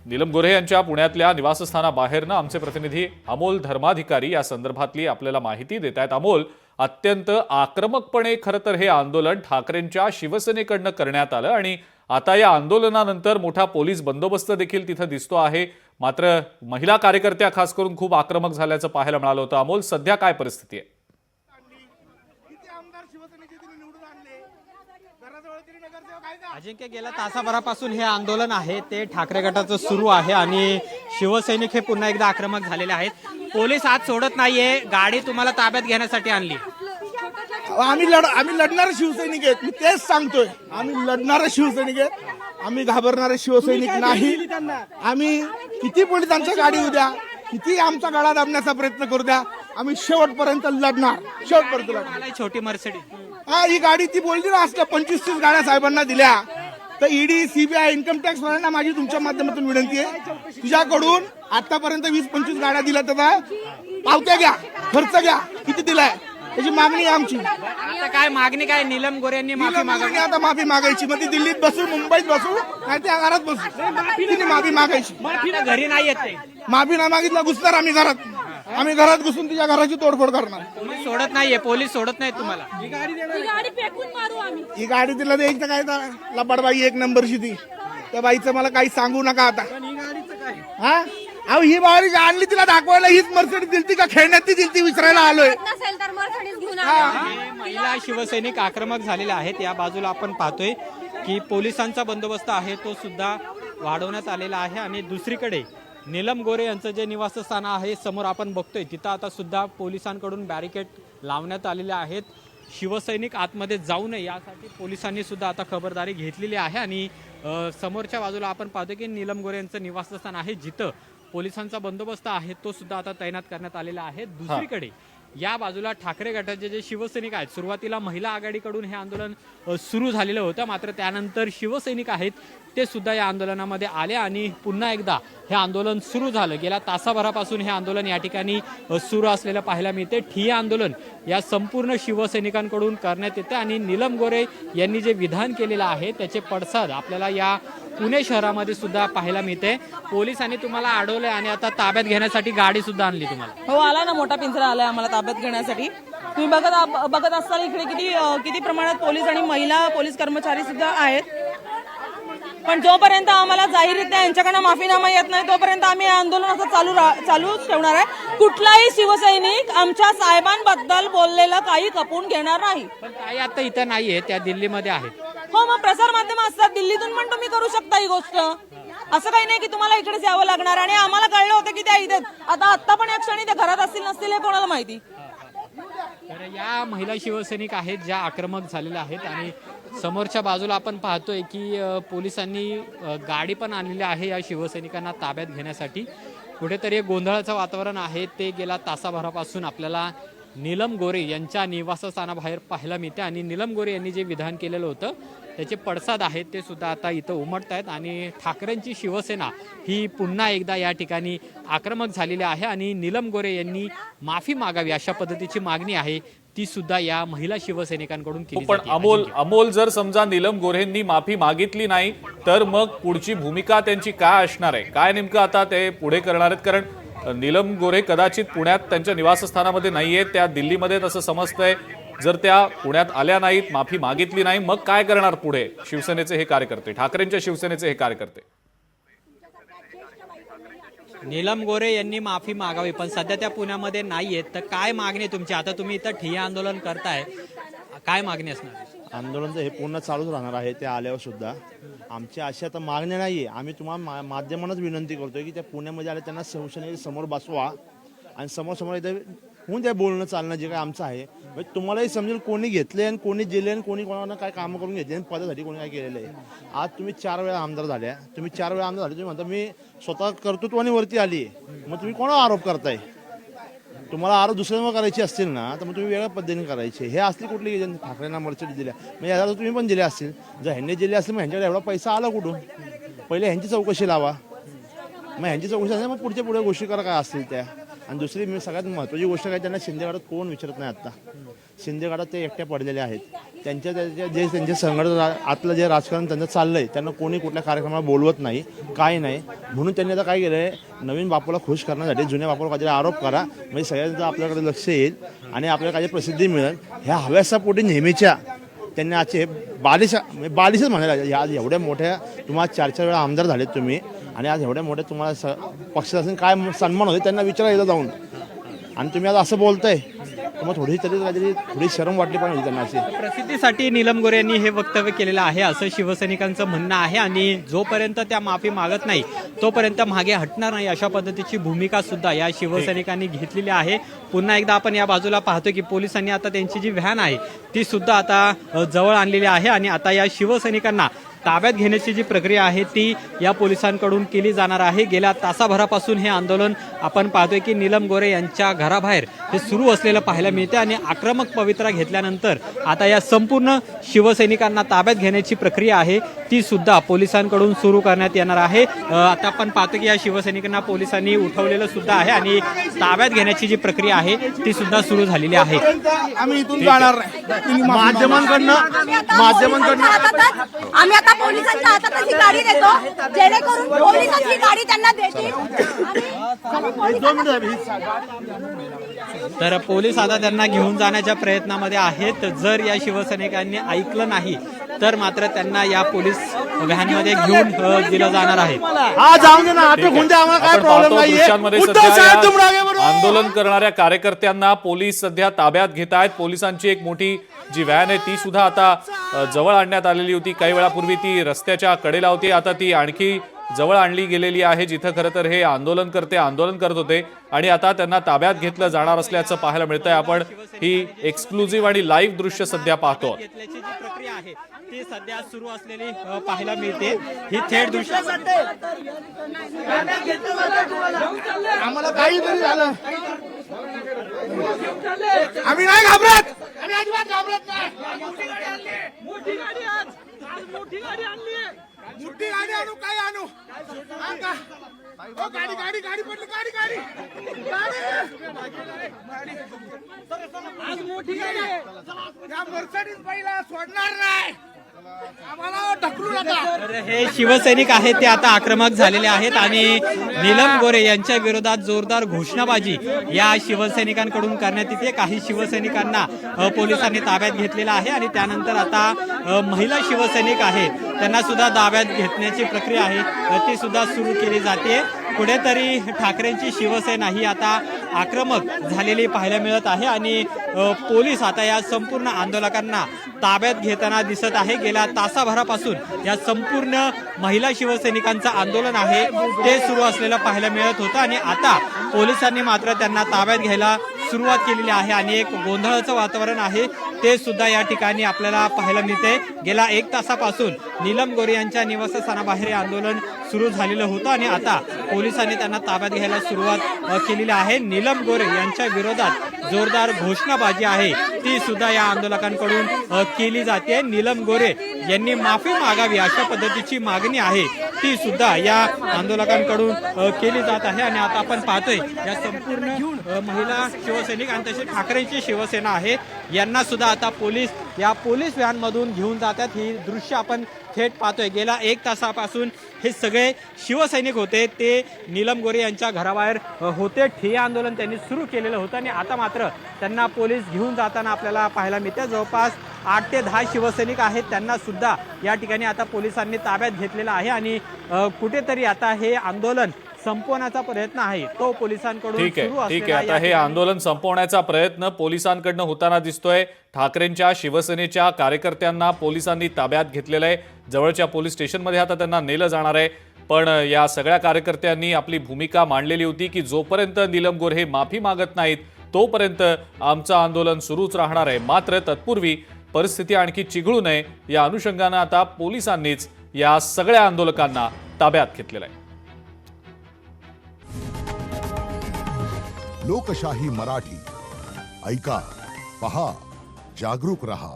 नीलम गोऱ्हे यांच्या पुण्यातल्या निवासस्थानाबाहेरनं आमचे प्रतिनिधी अमोल धर्माधिकारी या संदर्भातली आपल्याला माहिती देत आहेत। अमोल, अत्यंत आक्रमकपणे खरं तर हे आंदोलन ठाकरेंच्या शिवसेनेकडनं करण्यात आलं आणि आता या आंदोलनानंतर मोठा पोलीस बंदोबस्त देखील तिथं दिसतो आहे। मात्र महिला कार्यकर्त्या खास करून खूप आक्रमक झाल्याचं पाहायला मिळालं होतं। अमोल, सध्या काय परिस्थिती आहे? अजिंक्य, गेल्या तासाभरापासून हे आंदोलन आहे ते ठाकरे गटाचं सुरू आहे आणि शिवसैनिक हे पुन्हा एकदा आक्रमक झालेले आहेत। पोलीस आज सोडत नाहीये, गाडी तुम्हाला ताब्यात घेण्यासाठी आणली। आम्ही लढणारे शिवसैनिक आहेत, मी तेच सांगतोय। आम्ही लढणारे शिवसैनिक आहेत, आम्ही घाबरणारे शिवसैनिक नाही। आम्ही किती पोलिसांच्या गाडी उद्या, किती आमचा गळा दाबण्याचा प्रयत्न करू द्या, आम्ही शेवटपर्यंत लढणार, शेवटपर्यंत लढणार। छोटी मर्सिडीज, हा, ही गाडी ती बोलली ना, असल्या 25-30 गाड्या साहेबांना दिल्या तर ईडी, सीबीआय, इन्कम टॅक्स वाल्यांना माझी तुमच्या माध्यमातून विनंती आहे, तुझ्याकडून आतापर्यंत 20-25 गाड्या दिल्या तर पावत्या घ्या, खर्च घ्या, किती दिलाय त्याची मागणी आहे आमची। आता काय मागणी काय? नीलम गोऱ्हे यांनी माफी मागावी, आता माफी मागायची, मग ती दिल्लीत बसू, मुंबईत बसू, नाही त्या घरात बसू, तिने माफी मागायची। घरी नाही येत ते, माफी नाही मागितलं घुसणार आम्ही घरात, आम्ही घरात घुसून तिच्या घराची तोडफोड करणार। तुम्ही सोडत नाहीये, पोलीस सोडत नाहीत तुम्हाला। ही गाडी तिला द्यायचं काय? लबाडबाई एक नंबरची ती, त्या बाईचं मला काही सांगू नका आता। हा, अहो ही बाई आणली तिला दाखवायला, हीच मर्सिडीज दिलती का खेळण्यात ती दिलती, विचारायला आलोय। महिला शिवसैनिक आक्रमक झालेले आहेत। या बाजूला आपण पाहतोय की पोलिसांचा बंदोबस्त आहे तो सुद्धा वाढवण्यात आलेला आहे आणि दुसरीकडे नीलम गोऱ्हे यांचं जे निवासस्थान आहे समोर आपण बघतोय, तिथं आता सुद्धा पोलिसांकडून बॅरिकेड लावण्यात आलेले आहेत। शिवसैनिक आतमध्ये जाऊ नये यासाठी पोलिसांनी सुद्धा आता खबरदारी घेतलेली आहे आणि समोरच्या बाजूला आपण पाहतोय की नीलम गोऱ्हे यांचं निवासस्थान आहे, जिथं पोलिसांचा बंदोबस्त आहे तो सुद्धा आता तैनात करण्यात आलेला आहे। दुसरीकडे या बाजूला ठाकरे गटाचे जे शिवसैनिक आहेत, सुरुवातीला महिला आघाडीकडून हे आंदोलन सुरू झालेलं होतं, मात्र त्यानंतर शिवसैनिक आहेत ते सुद्धा या आंदोलनामध्ये आले आणि पुन्हा एकदा हे आंदोलन सुरू झालं। गेल्या तासाभरापासून हे आंदोलन या ठिकाणी सुरू असलेलं पाहायला मिळते। ठिय्या आंदोलन या संपूर्ण शिवसैनिकांकडून करण्यात येते आणि नीलम गोऱ्हे यांनी जे विधान केलेलं आहे त्याचे पडसाद आपल्याला या पुणे शहरामध्ये सुद्धा पाहायला मिळते। पोलिसांनी तुम्हाला अडवलंय आणि आता ताब्यात घेण्यासाठी गाडी सुद्धा आणली तुम्हाला। हो, आला ना, मोठा पिंजरा आलाय आम्हाला ताब्यात घेण्यासाठी। तुम्ही बघत असताना इकडे किती प्रमाणात पोलीस आणि महिला पोलीस कर्मचारी सुद्धा आहेत, पण जोपर्यंत आम्हाला जाहीररित्या यांच्याकडनं माफीनामा येत नाही तोपर्यंत आम्ही हे आंदोलन असं चालूच ठेवणार आहे। कुठलाही शिवसैनिक आमच्या साहेबांबद्दल बोललेलं काही खपून घेणार नाही। पण काही आता इथं नाहीये, त्या दिल्लीमध्ये आहेत। हो, मग प्रसार माध्यम असतात, दिल्लीतून पण तुम्ही करू शकता ही गोष्ट। असं काही नाही की तुम्हाला इकडेच यावं लागणार। आणि आम्हाला कळलं होतं की त्या इथे आता पण या क्षणी त्या घरात असतील नसतील हे कोणाला माहिती। तर या महिला शिवसैनिक आहेत ज्या आक्रमक झालेल्या आहेत आणि समोरच्या बाजूला आपण पाहतोय की पोलिसांनी गाडी पण आणलेली आहे या शिवसैनिकांना ताब्यात घेण्यासाठी। कुठेतरी गोंधळाचं वातावरण आहे ते गेल्या तासाभरापासून आपल्याला नीलम गोऱ्हे यांच्या निवासस्थानाबाहेर पाहायला मिळते आणि नीलम गोऱ्हे यांनी जे विधान केलेलं होतं त्याचे पडसाद आहेत ते सुद्धा आता इथं उमटत आहेत आणि ठाकरेंची शिवसेना ही पुन्हा एकदा या ठिकाणी आक्रमक झालेली आहे आणि नीलम गोऱ्हे यांनी माफी मागावी अशा पद्धतीची मागणी आहे ती सुद्धा या महिला शिवसैनिकांकडून केली पण जाते। अमोल, जर समजा नीलम गोऱ्हेंनी माफी मागितली नाही तर मग पुढची भूमिका त्यांची काय असणार आहे? काय नेमकं आता ते पुढे करणार आहेत? कारण नीलम गोऱ्हे कदाचित पुण्यात त्यांच्या निवासस्थानामध्ये नाहीये, त्या दिल्लीमध्ये तसं समजतंय। जर त्या पुण्यात आल्या नाहीत, माफी मागितली नाही, मग काय करणार पुढे शिवसेनेचे हे कार्यकर्ते, ठाकरेंच्या शिवसेनेचे हे कार्यकर्ते? नीलम गोऱ्हे यांनी माफी मागावी, पण सध्या त्या पुण्यामध्ये नाहीयेत, तर काय मागणी तुमची? आता तुम्ही इथं ठिय्या आंदोलन करताय, काय मागणी असणार? आंदोलन हे पूर्ण चालूच राहणार आहे ते आल्यावर सुद्धा। आमची अशी आता मागणी नाहीये, आम्ही तुम्हाला माध्यमांनाच विनंती करतोय की त्या पुण्यामध्ये आले त्यांना शिवसेनेच्या समोर बसवा आणि समोर इथे होऊन ते बोलणं चालणं जे काय आमचं आहे म्हणजे तुम्हालाही समजेल कोणी घेतले आणि कोणी दिले आणि कोणी कोणाला काय कामं करून घेतले आणि पदासाठी कोणी काय केलेलं आहे। आज तुम्ही 4 वेळा आमदार झाल्या, तुम्ही 4 वेळा आमदार झाले, तुम्ही म्हणता मी स्वतः कर्तृत्वाने वरती आली, मग तुम्ही कोणाला आरोप करताय? तुम्हाला आरोप दुसऱ्यांवर करायचे असतील ना तर मग तुम्ही वेगळ्या पद्धतीने करायचे। हे असली कुठली ठाकरेंना मर्सिडीज दिल्या, मग याला तुम्ही पण दिल्या असतील, जर ह्यांनी दिले असतील मग ह्यांच्याकडे एवढा पैसा आला कुठून? पहिले ह्यांची चौकशी लावा, मग ह्यांची चौकशी झाली मग पुढे गोष्टी करा काय असतील त्या। आणि दुसरी मी सगळ्यात महत्त्वाची गोष्ट काय, त्यांना शिंदे गटात कोण विचारत नाही आता। शिंदे गटात ते एकटे पडलेले आहेत. त्यांचे संघटन आतलं जे राजकारण त्यांचं चाललंय, त्यांना कोणी कुठल्या कार्यक्रमाला बोलवत नाही, काही नाही. म्हणून त्यांनी आता काय केलंय, नवीन बापूला खुश करण्यासाठी जुन्या बापूला काहीतरी आरोप करा, म्हणजे सगळ्यांचं आपल्याकडे लक्ष येईल आणि आपल्याला काही प्रसिद्धी मिळेल. ह्या हव्यासापोटी नेहमीच्या त्यांनी आजचे बालिशच म्हणायला, आज एवढ्या मोठ्या तुम्हाला 4 वेळा आमदार झालेत तुम्ही आणि आज एवढ्या मोठ्या तुम्हाला पक्षाचा असेल काय सन्मान होते त्यांना विचारायला जाऊन, आणि तुम्ही आज असं बोलताय, मग थोडी शरम वाटली पाहिजे त्यांना. अशी प्रसिद्धीसाठी नीलम गोरे यांनी हे वक्तव्य केलेलं आहे असं शिवसैनिकांचं म्हणणं आहे आणि जोपर्यंत त्या माफी मागत नाही तोपर्यंत मागे हटणार नाही अशा पद्धतीची भूमिका सुद्धा या शिवसैनिकांनी घेतलेली आहे. पुन्हा एकदा आपण या बाजूला पाहतो की पोलिसांनी आता त्यांची जी व्हॅन आहे ती सुद्धा आता जवळ आणलेली आहे आणि आता या शिवसैनिकांना ताब्यात घेण्याची जी प्रक्रिया आहे ती या पोलिसांकडून केली जाणार आहे. गेल्या तासाभरापासून हे आंदोलन आपण पाहतोय की नीलम गोरे यांच्या घराबाहेर हे सुरू असलेलं पाहायला मिळते आणि आक्रमक पवित्रा घेतल्यानंतर आता या संपूर्ण शिवसैनिकांना ताब्यात घेण्याची प्रक्रिया आहे ती सुद्धा पोलिसांकडून सुरू करण्यात येणार आहे. आता आपण पाहतो की या शिवसैनिकांना पोलिसांनी उठवलेलं सुद्धा आहे आणि ताब्यात घेण्याची जी प्रक्रिया आहे ती सुद्धा सुरू झालेली आहे. आम्ही इथून जाणार नाही. माध्यमांकडनं आम्ही आता पोलिसांच्या हातात ही गाडी देतो, जेणेकरून पोलिसच ही गाडी त्यांना देतील. तर पोलीस आता त्यांना घेऊन जाण्याच्या प्रयत्नामध्ये आहेत. जर या शिवसैनिकांनी ऐकलं नाही तर मात्र त्यांना या पोलीस व्हॅनमध्ये घेऊन दिलं जाणार आहे. हा जाऊन दे ना, अटक होऊन द्या, आम्हाला काय आपण प्रॉब्लेम पाहतो नाहीये. दृश्यांमध्ये उद्धव सध्या साहेब तुम या रागे बरो. आंदोलन करणाऱ्या कार्यकर्त्यांना पोलीस सध्या ताब्यात घेत आहेत. पोलिसांची एक मोठी जी व्हॅन आहे ती सुद्धा आता जवळ आणण्यात आलेली होती. काही वेळापूर्वी ती रस्त्याच्या कडेला होती, आता ती आणखी जवळ आणली गेलेली आहे जिथं खरं तर हे आंदोलनकर्ते आंदोलन करत होते आणि आता त्यांना ताब्यात घेतलं जाणार असल्याचं पाहायला मिळतंय. आपण ही एक्सक्लुझिव्ह आणि लाईव्ह दृश्य सध्या पाहतो. घेतल्याची जी प्रक्रिया आहे ती सध्या सुरू असलेली पाहायला मिळते. ही थेट दृश्य आम्हाला काहीतरी झालं, आम्ही नाही घाबरत, आम्ही अजिबात घाबरत नाही. मोठी गाडी आणू, काय आणू? हा का? हो, गाडी गाडी गाडी पडली, गाडी गाडी आज मोठी गाडी आहे. या मर्सिडीज बाईला सोडणार नाही, आम्हाला ढकलू नका. तर हे शिवसैनिक आहेत ते आता आक्रमक झालेले आहेत आणि नीलम गोरे यांच्या विरोधात जोरदार घोषणाबाजी या शिवसैनिकांकडून करण्यात येते. काही शिवसैनिकांना पोलिसांनी ताब्यात घेतलेला आहे आणि त्यानंतर आता महिला शिवसैनिक आहेत त्यांना सुद्धा ताब्यात घेण्याची प्रक्रिया आहे ती सुद्धा सुरू केली जाते. कुठेतरी ठाकरेंची शिवसेना ही आता आक्रमक झालेली पाहायला मिळत आहे आणि पोलीस आता या संपूर्ण आंदोलकांना ताब्यात घेताना दिसत आहे. गेल्या तासाभरापासून या संपूर्ण महिला शिवसैनिकांचं आंदोलन आहे ते सुरू असलेलं पाहायला मिळत होतं आणि आता पोलिसांनी मात्र त्यांना ताब्यात घ्यायला सुरुवात केलेली आहे आणि एक गोंधळाचं वातावरण आहे ते सुद्धा या ठिकाणी आपल्याला पाहायला मिळते. गेल्या 1 तासापासून नीलम गोरे यांच्या निवासस्थानाबाहेर हे आंदोलन सुरू झालेलं होतं आणि आता पोलिसांनी त्यांना ताब्यात घ्यायला सुरुवात केलेली आहे. नीलम गोरे यांच्या विरोधात जोरदार घोषणाबाजी आहे ती सुद्धा या आंदोलकांकडून केली जाते. नीलम गोरे यांनी माफी मागावी अशा पद्धतीची मागणी आहे ती सुद्धा या आंदोलकांकडून केली जात आहे आणि आता आपण पाहतोय या संपूर्ण महिला शिवसैनिक आणि तशी ठाकरेंची शिवसेना आहे यांना सुद्धा आता पोलीस या पोलीस व्हॅनमधून घेऊन जातात. ही दृश्य आपण थेट पाहतोय. गेल्या 1 तासापासून हे सगळे शिवसैनिक होते ते नीलम गोरे यांच्या घराबाहेर होते. ठिय्या आंदोलन त्यांनी सुरू केलेलं होतं आणि आता मात्र त्यांना पोलीस घेऊन जाताना आपल्याला पाहायला मिळते. जवळपास 8 ते 10 शिवसैनिक आहेत त्यांना सुद्धा या ठिकाणी आता पोलिसांनी ताब्यात घेतलेलं आहे आणि कुठेतरी आता हे आंदोलन संपवण्याचा प्रयत्न आहे तो पोलिसांकडून ठीक सुरू आहे. असलेला आता हे आंदोलन संपवण्याचा प्रयत्न पोलिसांकडनं होताना दिसतोय. ठाकरेंच्या शिवसेनेच्या कार्यकर्त्यांना पोलिसांनी ताब्यात घेतलेलं आहे. जवळच्या पोलीस स्टेशनमध्ये आता त्यांना नेलं जाणार आहे. पण या सगळ्या कार्यकर्त्यांनी आपली भूमिका मांडलेली होती की जोपर्यंत नीलम गोरे माफी मागत नाहीत तोपर्यंत आमचं आंदोलन सुरूच राहणार आहे. मात्र तत्पूर्वी परिस्थिती आणखी चिघळू नये या अनुषंगानं आता पोलिसांनीच या सगळ्या आंदोलकांना ताब्यात घेतलेलं आहे. लोकशाही मराठी ऐका, पहा, जागरूक रहा.